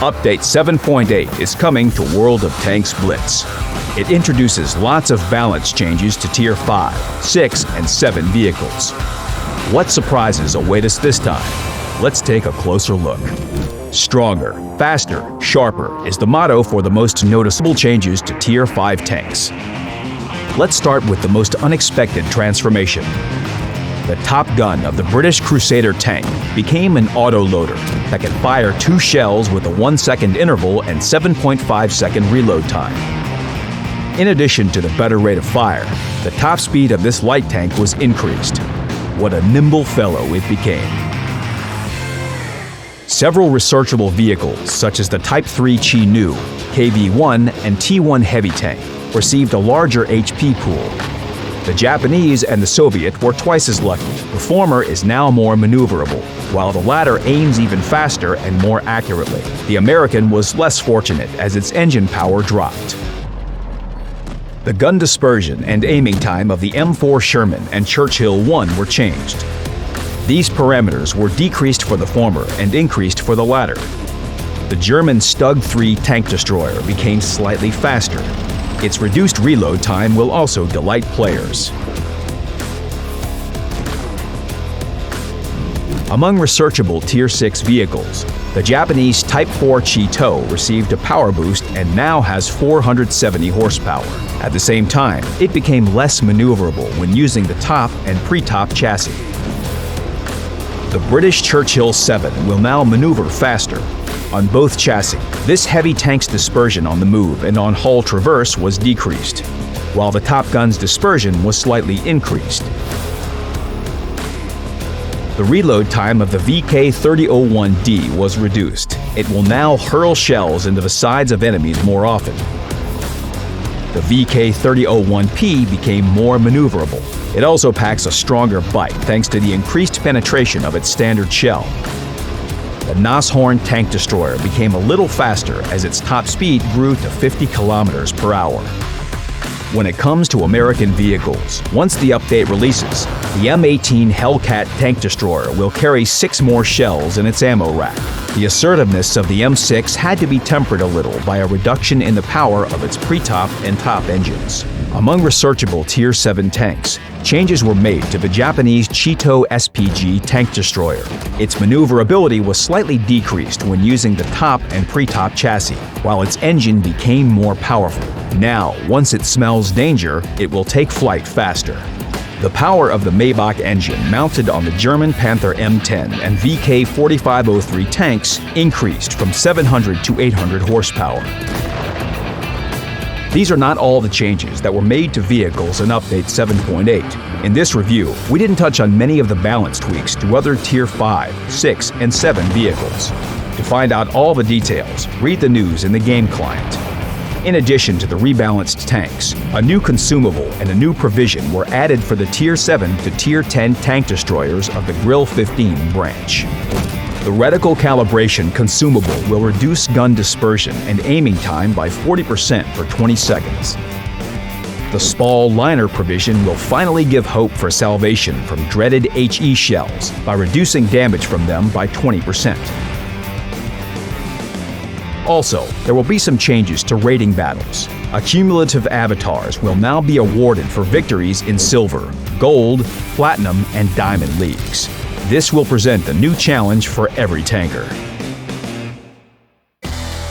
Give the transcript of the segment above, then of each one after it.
Update 7.8 is coming to World of Tanks Blitz. It introduces lots of balance changes to Tier 5, 6, and 7 vehicles. What surprises await us this time? Let's take a closer look. Stronger, faster, sharper is the motto for the most noticeable changes to Tier 5 tanks. Let's start with the most unexpected transformation. The top gun of the British Crusader tank became an autoloader that can fire 2 shells with a 1-second interval and 7.5-second reload time. In addition to the better rate of fire, the top speed of this light tank was increased. What a nimble fellow it became. Several researchable vehicles, such as the Type 3 Chi-Nu, KV-1, and T-1 heavy tank, received a larger HP pool. The Japanese and the Soviet were twice as lucky. The former is now more maneuverable, while the latter aims even faster and more accurately. The American was less fortunate as its engine power dropped. The gun dispersion and aiming time of the M4 Sherman and Churchill 1 were changed. These parameters were decreased for the former and increased for the latter. The German STUG 3 tank destroyer became slightly faster. Its reduced reload time will also delight players. Among researchable Tier 6 vehicles, the Japanese Type 4 Chi-To received a power boost and now has 470 horsepower. At the same time, it became less maneuverable when using the top and pre-top chassis. The British Churchill 7 will now maneuver faster. On both chassis, this heavy tank's dispersion on the move and on hull traverse was decreased, while the top gun's dispersion was slightly increased. The reload time of the VK3001D was reduced. It will now hurl shells into the sides of enemies more often. The VK3001P became more maneuverable. It also packs a stronger bite thanks to the increased penetration of its standard shell. The NASHORN tank destroyer became a little faster as its top speed grew to 50 kilometers per hour. When it comes to American vehicles, once the update releases, the M18 Hellcat tank destroyer will carry 6 more shells in its ammo rack. The assertiveness of the M6 had to be tempered a little by a reduction in the power of its pre-top and top engines. Among researchable Tier 7 tanks, changes were made to the Japanese Chi-To SPG tank destroyer. Its maneuverability was slightly decreased when using the top and pre-top chassis, while its engine became more powerful. Now, once it smells danger, it will take flight faster. The power of the Maybach engine mounted on the German Panther M10 and VK4503 tanks increased from 700 to 800 horsepower. These are not all the changes that were made to vehicles in Update 7.8. In this review, we didn't touch on many of the balance tweaks to other Tier 5, 6, and 7 vehicles. To find out all the details, read the news in the game client. In addition to the rebalanced tanks, a new consumable and a new provision were added for the Tier 7 to Tier 10 tank destroyers of the Grill 15 branch. The reticle calibration consumable will reduce gun dispersion and aiming time by 40% for 20 seconds. The Spall liner provision will finally give hope for salvation from dreaded HE shells by reducing damage from them by 20%. Also, there will be some changes to rating battles. Accumulative avatars will now be awarded for victories in Silver, Gold, Platinum, and Diamond leagues. This will present a new challenge for every tanker.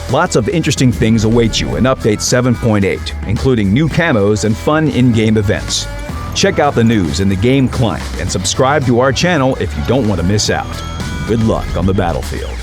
Lots of interesting things await you in Update 7.8, including new camos and fun in-game events. Check out the news in the game client and subscribe to our channel if you don't want to miss out. Good luck on the battlefield.